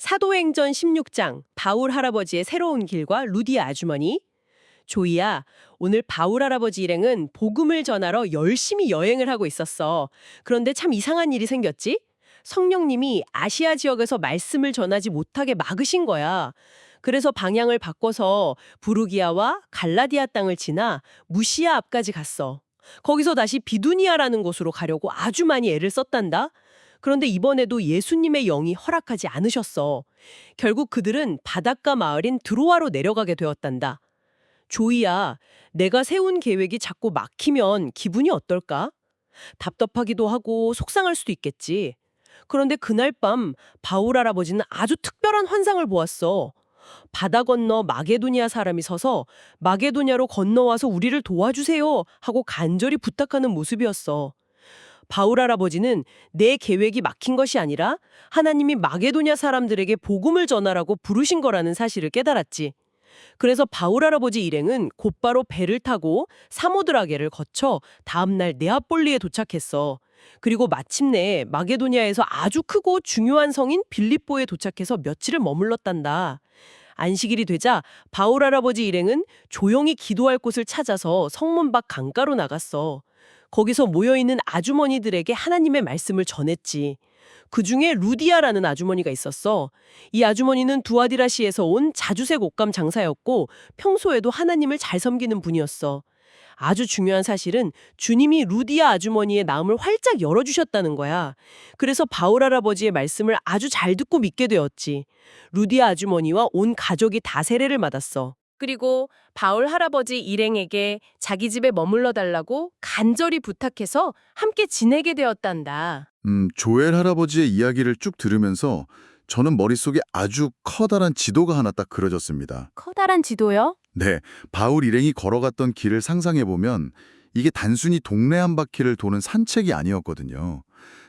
사도행전 16장 바울 할아버지의 새로운 길과 루디아 아주머니. 조이야, 오늘 바울 할아버지 일행은 복음을 전하러 열심히 여행을 하고 있었어. 그런데 참 이상한 일이 생겼지? 성령님이 아시아 지역에서 말씀을 전하지 못하게 막으신 거야. 그래서 방향을 바꿔서 부르기아와 갈라디아 땅을 지나 무시아 앞까지 갔어. 거기서 다시 비두니아라는 곳으로 가려고 아주 많이 애를 썼단다. 그런데 이번에도 예수님의 영이 허락하지 않으셨어. 결국 그들은 바닷가 마을인 드로아로 내려가게 되었단다. 조이야, 내가 세운 계획이 자꾸 막히면 기분이 어떨까? 답답하기도 하고 속상할 수도 있겠지. 그런데 그날 밤 바울 할아버지는 아주 특별한 환상을 보았어. 바다 건너 마게도니아 사람이 서서 마게도냐로 건너와서 우리를 도와주세요 하고 간절히 부탁하는 모습이었어. 바울 할아버지는 내 계획이 막힌 것이 아니라 하나님이 마게도냐 사람들에게 복음을 전하라고 부르신 거라는 사실을 깨달았지. 그래서 바울 할아버지 일행은 곧바로 배를 타고 사모드라게를 거쳐 다음날 네아폴리에 도착했어. 그리고 마침내 마게도냐에서 아주 크고 중요한 성인 빌립보에 도착해서 며칠을 머물렀단다. 안식일이 되자 바울 할아버지 일행은 조용히 기도할 곳을 찾아서 성문 밖 강가로 나갔어. 거기서 모여있는 아주머니들에게 하나님의 말씀을 전했지. 그중에 루디아라는 아주머니가 있었어. 이 아주머니는 두아디라시에서 온 자주색 옷감 장사였고 평소에도 하나님을 잘 섬기는 분이었어. 아주 중요한 사실은 주님이 루디아 아주머니의 마음을 활짝 열어주셨다는 거야. 그래서 바울 할아버지의 말씀을 아주 잘 듣고 믿게 되었지. 루디아 아주머니와 온 가족이 다 세례를 받았어. 그리고 바울 할아버지 일행에게 자기 집에 머물러 달라고 간절히 부탁해서 함께 지내게 되었단다. 조엘 할아버지의 이야기를 쭉 들으면서 저는 머릿속에 아주 커다란 지도가 하나 딱 그려졌습니다. 커다란 지도요? 네, 바울 일행이 걸어갔던 길을 상상해보면 이게 단순히 동네 한 바퀴를 도는 산책이 아니었거든요.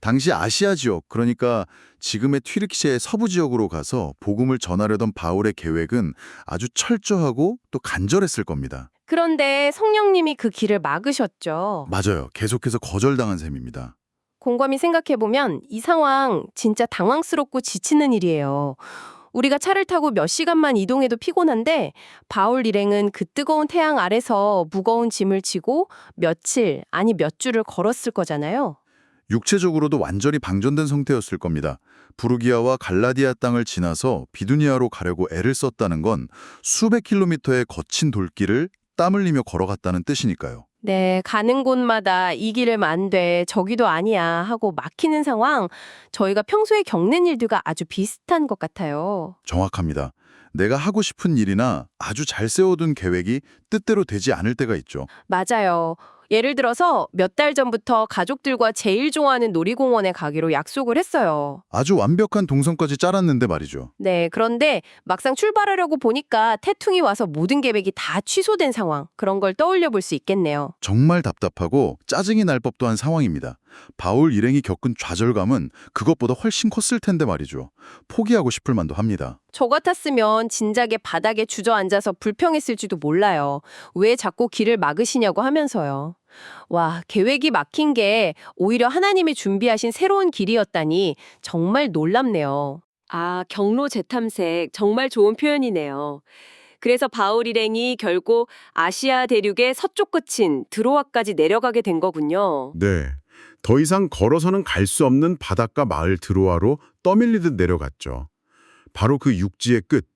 당시 아시아 지역, 그러니까 지금의 튀르키예의 서부 지역으로 가서 복음을 전하려던 바울의 계획은 아주 철저하고 또 간절했을 겁니다. 그런데 성령님이 그 길을 막으셨죠. 맞아요. 계속해서 거절당한 셈입니다. 곰곰이 생각해보면 이 상황 진짜 당황스럽고 지치는 일이에요. 우리가 차를 타고 몇 시간만 이동해도 피곤한데 바울 일행은 그 뜨거운 태양 아래서 무거운 짐을 지고 며칠, 아니 몇 주를 걸었을 거잖아요. 육체적으로도 완전히 방전된 상태였을 겁니다. 부르기아와 갈라디아 땅을 지나서 비두니아로 가려고 애를 썼다는 건 수백 킬로미터의 거친 돌길을 땀 흘리며 걸어갔다는 뜻이니까요. 네, 가는 곳마다 이 길을 안 돼, 저기도 아니야 하고 막히는 상황, 저희가 평소에 겪는 일들과 아주 비슷한 것 같아요. 정확합니다. 내가 하고 싶은 일이나 아주 잘 세워둔 계획이 뜻대로 되지 않을 때가 있죠. 맞아요. 예를 들어서 몇 달 전부터 가족들과 제일 좋아하는 놀이공원에 가기로 약속을 했어요. 아주 완벽한 동선까지 짜랐는데 말이죠. 네, 그런데 막상 출발하려고 보니까 태풍이 와서 모든 계획이 다 취소된 상황, 그런 걸 떠올려 볼 수 있겠네요. 정말 답답하고 짜증이 날 법도 한 상황입니다. 바울 일행이 겪은 좌절감은 그것보다 훨씬 컸을 텐데 말이죠. 포기하고 싶을 만도 합니다. 저 같았으면 진작에 바닥에 주저앉아서 불평했을지도 몰라요. 왜 자꾸 길을 막으시냐고 하면서요. 와, 계획이 막힌 게 오히려 하나님이 준비하신 새로운 길이었다니 정말 놀랍네요. 아, 경로 재탐색 정말 좋은 표현이네요. 그래서 바울 일행이 결국 아시아 대륙의 서쪽 끝인 드로아까지 내려가게 된 거군요. 네. 더 이상 걸어서는 갈 수 없는 바닷가 마을 드로아로 떠밀리듯 내려갔죠. 바로 그 육지의 끝,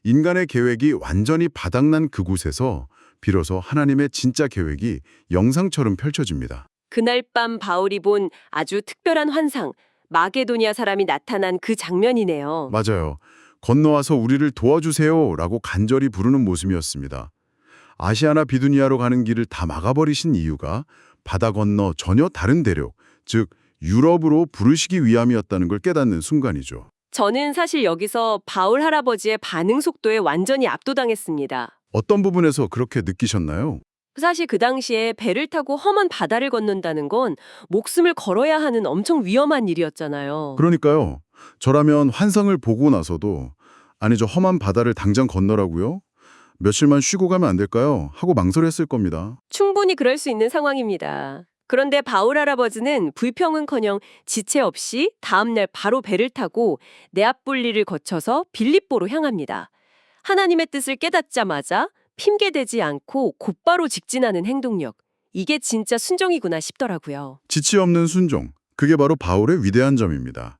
인간의 계획이 완전히 바닥난 그곳에서 비로소 하나님의 진짜 계획이 영상처럼 펼쳐집니다. 그날 밤 바울이 본 아주 특별한 환상, 마게도니아 사람이 나타난 그 장면이네요. 맞아요. 건너와서 우리를 도와주세요 라고 간절히 부르는 모습이었습니다. 아시아나 비두니아로 가는 길을 다 막아버리신 이유가 바다 건너 전혀 다른 대륙, 즉 유럽으로 부르시기 위함이었다는 걸 깨닫는 순간이죠. 저는 사실 여기서 바울 할아버지의 반응 속도에 완전히 압도당했습니다. 어떤 부분에서 그렇게 느끼셨나요? 사실 그 당시에 배를 타고 험한 바다를 건넌다는 건 목숨을 걸어야 하는 엄청 위험한 일이었잖아요. 그러니까요. 저라면 환상을 보고 나서도 아니 저 험한 바다를 당장 건너라고요? 며칠만 쉬고 가면 안 될까요? 하고 망설였을 겁니다. 충분히 그럴 수 있는 상황입니다. 그런데 바울 할아버지는 불평은커녕 지체 없이 다음날 바로 배를 타고 네아폴리를 거쳐서 빌립보로 향합니다. 하나님의 뜻을 깨닫자마자 핑계대지 않고 곧바로 직진하는 행동력. 이게 진짜 순종이구나 싶더라고요. 지치 없는 순종. 그게 바로 바울의 위대한 점입니다.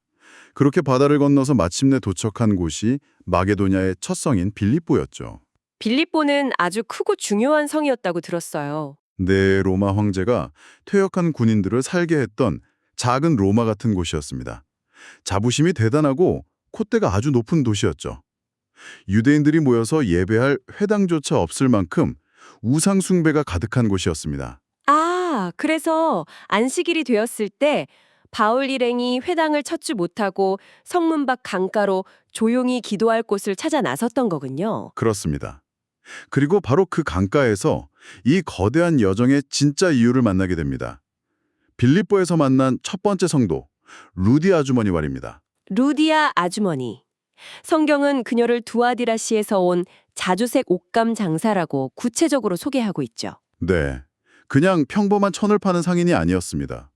그렇게 바다를 건너서 마침내 도착한 곳이 마게도냐의 첫 성인 빌립보였죠. 빌립보는 아주 크고 중요한 성이었다고 들었어요. 네, 로마 황제가 퇴역한 군인들을 살게 했던 작은 로마 같은 곳이었습니다. 자부심이 대단하고 콧대가 아주 높은 도시였죠. 유대인들이 모여서 예배할 회당조차 없을 만큼 우상 숭배가 가득한 곳이었습니다. 아, 그래서 안식일이 되었을 때 바울 일행이 회당을 찾지 못하고 성문 밖 강가로 조용히 기도할 곳을 찾아 나섰던 거군요. 그렇습니다. 그리고 바로 그 강가에서 이 거대한 여정의 진짜 이유를 만나게 됩니다. 빌립보에서 만난 첫 번째 성도, 루디 아주머니 말입니다. 루디아 아주머니. 성경은 그녀를 두아디라시에서 온 자주색 옷감 장사라고 구체적으로 소개하고 있죠. 네, 그냥 평범한 천을 파는 상인이 아니었습니다.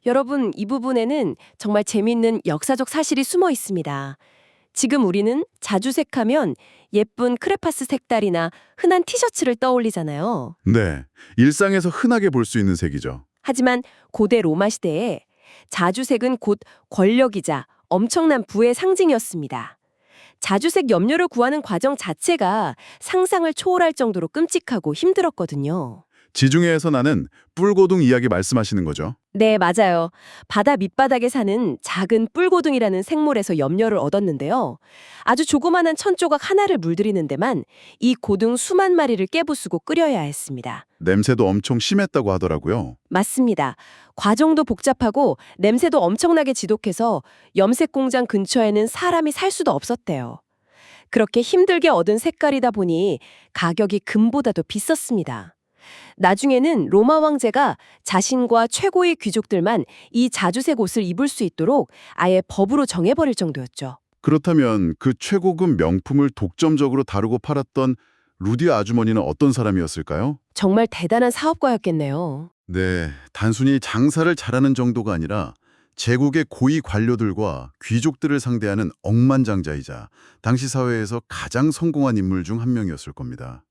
여러분, 이 부분에는 정말 재밌는 역사적 사실이 숨어 있습니다. 지금 우리는 자주색하면 예쁜 크레파스 색깔이나 흔한 티셔츠를 떠올리잖아요. 네, 일상에서 흔하게 볼 수 있는 색이죠. 하지만 고대 로마 시대에 자주색은 곧 권력이자 엄청난 부의 상징이었습니다. 자주색 염료를 구하는 과정 자체가 상상을 초월할 정도로 끔찍하고 힘들었거든요. 지중해에서 나는 뿔고둥 이야기 말씀하시는 거죠? 네, 맞아요. 바다 밑바닥에 사는 작은 뿔고둥이라는 생물에서 염료를 얻었는데요. 아주 조그마한 천조각 하나를 물들이는 데만 이 고둥 수만 마리를 깨부수고 끓여야 했습니다. 냄새도 엄청 심했다고 하더라고요. 맞습니다. 과정도 복잡하고 냄새도 엄청나게 지독해서 염색 공장 근처에는 사람이 살 수도 없었대요. 그렇게 힘들게 얻은 색깔이다 보니 가격이 금보다도 비쌌습니다. 나중에는 로마 황제가 자신과 최고의 귀족들만 이 자주색 옷을 입을 수 있도록 아예 법으로 정해버릴 정도였죠. 그렇다면 그 최고급 명품을 독점적으로 다루고 팔았던 루디 아주머니는 어떤 사람이었을까요? 정말 대단한 사업가였겠네요. 네, 단순히 장사를 잘하는 정도가 아니라 제국의 고위 관료들과 귀족들을 상대하는 억만장자이자 당시 사회에서 가장 성공한 인물 중 한 명이었을 겁니다.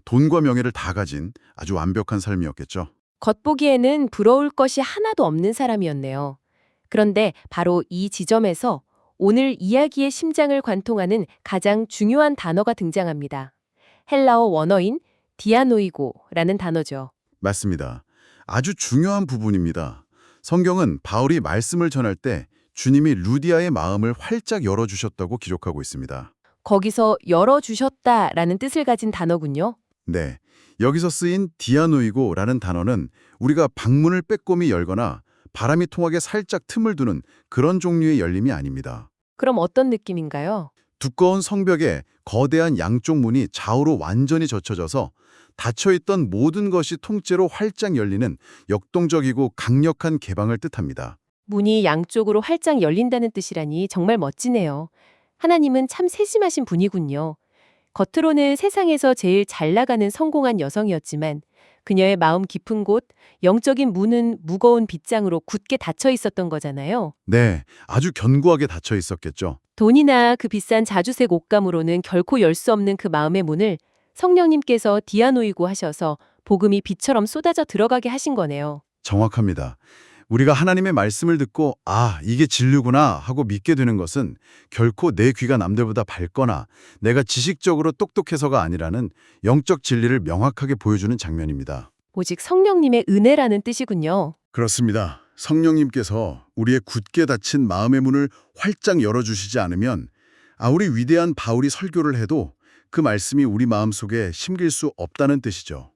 돈과 명예를 다 가진 아주 완벽한 삶이었겠죠. 겉보기에는 부러울 것이 하나도 없는 사람이었네요. 그런데 바로 이 지점에서 오늘 이야기의 심장을 관통하는 가장 중요한 단어가 등장합니다. 헬라어 원어인 디아노이고라는 단어죠. 맞습니다. 아주 중요한 부분입니다. 성경은 바울이 말씀을 전할 때 주님이 루디아의 마음을 활짝 열어주셨다고 기록하고 있습니다. 거기서 열어주셨다라는 뜻을 가진 단어군요. 네, 여기서 쓰인 디아노이고라는 단어는 우리가 방문을 빼꼼히 열거나 바람이 통하게 살짝 틈을 두는 그런 종류의 열림이 아닙니다. 그럼 어떤 느낌인가요? 두꺼운 성벽에 거대한 양쪽 문이 좌우로 완전히 젖혀져서 닫혀있던 모든 것이 통째로 활짝 열리는 역동적이고 강력한 개방을 뜻합니다. 문이 양쪽으로 활짝 열린다는 뜻이라니 정말 멋지네요. 하나님은 참 세심하신 분이군요. 겉으로는 세상에서 제일 잘 나가는 성공한 여성이었지만 그녀의 마음 깊은 곳, 영적인 문은 무거운 빗장으로 굳게 닫혀 있었던 거잖아요. 네, 아주 견고하게 닫혀 있었겠죠. 돈이나 그 비싼 자주색 옷감으로는 결코 열 수 없는 그 마음의 문을 성령님께서 디아노이고 하셔서 복음이 비처럼 쏟아져 들어가게 하신 거네요. 정확합니다. 우리가 하나님의 말씀을 듣고 아, 이게 진리구나 하고 믿게 되는 것은 결코 내 귀가 남들보다 밝거나 내가 지식적으로 똑똑해서가 아니라는 영적 진리를 명확하게 보여주는 장면입니다. 오직 성령님의 은혜라는 뜻이군요. 그렇습니다. 성령님께서 우리의 굳게 닫힌 마음의 문을 활짝 열어주시지 않으면 아무리 위대한 바울이 설교를 해도 그 말씀이 우리 마음속에 심길 수 없다는 뜻이죠.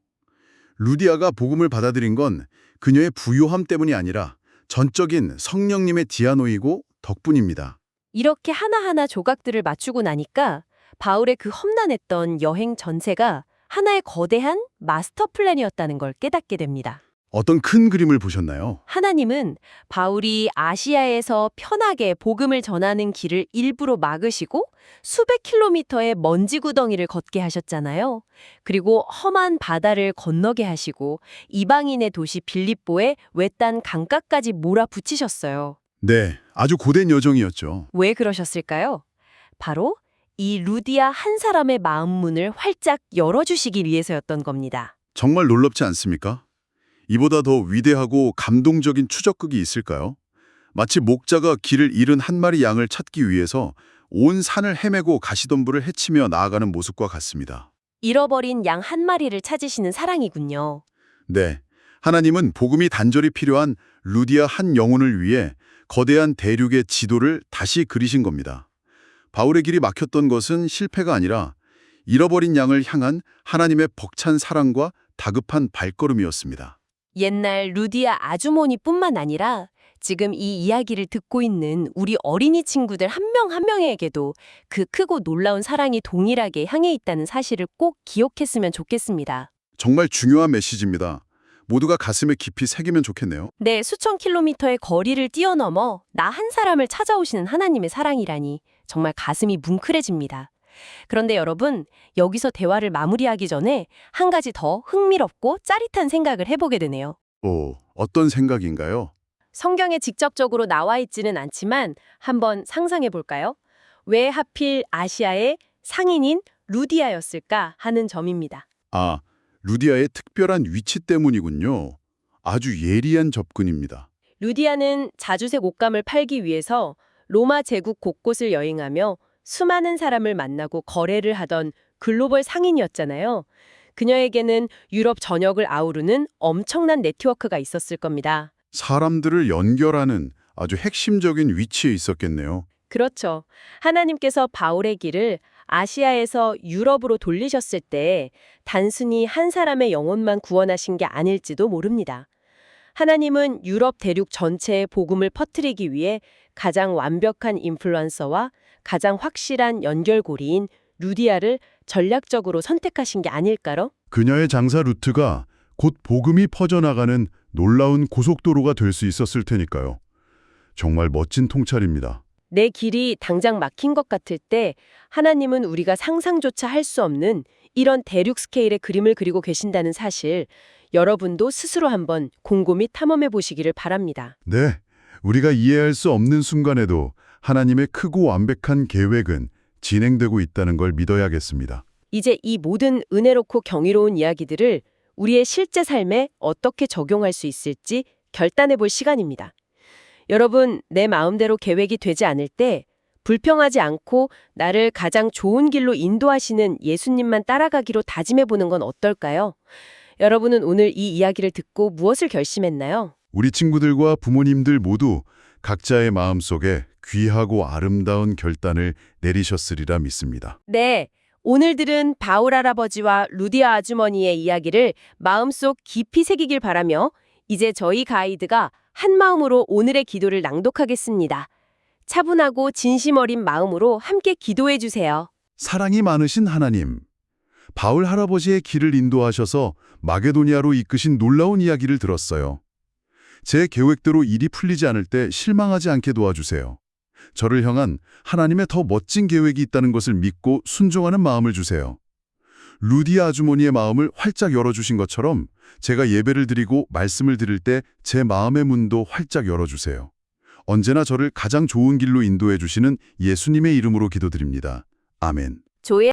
루디아가 복음을 받아들인 건 그녀의 부요함 때문이 아니라 전적인 성령님의 디아노이고 덕분입니다. 이렇게 하나하나 조각들을 맞추고 나니까 바울의 그 험난했던 여행 전체가 하나의 거대한 마스터 플랜이었다는 걸 깨닫게 됩니다. 어떤 큰 그림을 보셨나요? 하나님은 바울이 아시아에서 편하게 복음을 전하는 길을 일부러 막으시고 수백 킬로미터의 먼지 구덩이를 걷게 하셨잖아요. 그리고 험한 바다를 건너게 하시고 이방인의 도시 빌립보에 외딴 강가까지 몰아붙이셨어요. 네, 아주 고된 여정이었죠. 왜 그러셨을까요? 바로 이 루디아 한 사람의 마음 문을 활짝 열어주시기 위해서였던 겁니다. 정말 놀랍지 않습니까? 이보다 더 위대하고 감동적인 추적극이 있을까요? 마치 목자가 길을 잃은 한 마리 양을 찾기 위해서 온 산을 헤매고 가시덤불을 헤치며 나아가는 모습과 같습니다. 잃어버린 양 한 마리를 찾으시는 사랑이군요. 네, 하나님은 복음이 단절히 필요한 루디아 한 영혼을 위해 거대한 대륙의 지도를 다시 그리신 겁니다. 바울의 길이 막혔던 것은 실패가 아니라 잃어버린 양을 향한 하나님의 벅찬 사랑과 다급한 발걸음이었습니다. 옛날 루디아 아주머니뿐만 아니라 지금 이 이야기를 듣고 있는 우리 어린이 친구들 한 명 한 명에게도 그 크고 놀라운 사랑이 동일하게 향해 있다는 사실을 꼭 기억했으면 좋겠습니다. 정말 중요한 메시지입니다. 모두가 가슴에 깊이 새기면 좋겠네요. 네, 수천 킬로미터의 거리를 뛰어넘어 나 한 사람을 찾아오시는 하나님의 사랑이라니 정말 가슴이 뭉클해집니다. 그런데 여러분, 여기서 대화를 마무리하기 전에 한 가지 더 흥미롭고 짜릿한 생각을 해보게 되네요. 오, 어떤 생각인가요? 성경에 직접적으로 나와 있지는 않지만 한번 상상해 볼까요? 왜 하필 아시아의 상인인 루디아였을까 하는 점입니다. 아, 루디아의 특별한 위치 때문이군요. 아주 예리한 접근입니다. 루디아는 자주색 옷감을 팔기 위해서 로마 제국 곳곳을 여행하며 수많은 사람을 만나고 거래를 하던 글로벌 상인이었잖아요. 그녀에게는 유럽 전역을 아우르는 엄청난 네트워크가 있었을 겁니다. 사람들을 연결하는 아주 핵심적인 위치에 있었겠네요. 그렇죠. 하나님께서 바울의 길을 아시아에서 유럽으로 돌리셨을 때 단순히 한 사람의 영혼만 구원하신 게 아닐지도 모릅니다. 하나님은 유럽 대륙 전체에 복음을 퍼뜨리기 위해 가장 완벽한 인플루언서와 가장 확실한 연결고리인 루디아를 전략적으로 선택하신 게 아닐까요? 그녀의 장사 루트가 곧 복음이 퍼져나가는 놀라운 고속도로가 될 수 있었을 테니까요. 정말 멋진 통찰입니다. 내 길이 당장 막힌 것 같을 때 하나님은 우리가 상상조차 할 수 없는 이런 대륙 스케일의 그림을 그리고 계신다는 사실, 여러분도 스스로 한번 곰곰이 탐험해 보시기를 바랍니다. 네, 우리가 이해할 수 없는 순간에도 하나님의 크고 완벽한 계획은 진행되고 있다는 걸 믿어야겠습니다. 이제 이 모든 은혜롭고 경이로운 이야기들을 우리의 실제 삶에 어떻게 적용할 수 있을지 결단해 볼 시간입니다. 여러분, 내 마음대로 계획이 되지 않을 때 불평하지 않고 나를 가장 좋은 길로 인도하시는 예수님만 따라가기로 다짐해 보는 건 어떨까요? 여러분은 오늘 이 이야기를 듣고 무엇을 결심했나요? 우리 친구들과 부모님들 모두 각자의 마음속에 귀하고 아름다운 결단을 내리셨으리라 믿습니다. 네, 오늘 들은 바울 할아버지와 루디아 아주머니의 이야기를 마음속 깊이 새기길 바라며 이제 저희 가이드가 한 마음으로 오늘의 기도를 낭독하겠습니다. 차분하고 진심 어린 마음으로 함께 기도해 주세요. 사랑이 많으신 하나님, 바울 할아버지의 길을 인도하셔서 마게도니아로 이끄신 놀라운 이야기를 들었어요. 제 계획대로 일이 풀리지 않을 때 실망하지 않게 도와주세요. 저를 향한 하나님의 더 멋진 계획이 있다는 것을 믿고 순종하는 마음을 주세요. 루디아 아주머니의 마음을 활짝 열어주신 것처럼 제가 예배를 드리고 말씀을 드릴 때 제 마음의 문도 활짝 열어주세요. 언제나 저를 가장 좋은 길로 인도해 주시는 예수님의 이름으로 기도드립니다. 아멘. 조의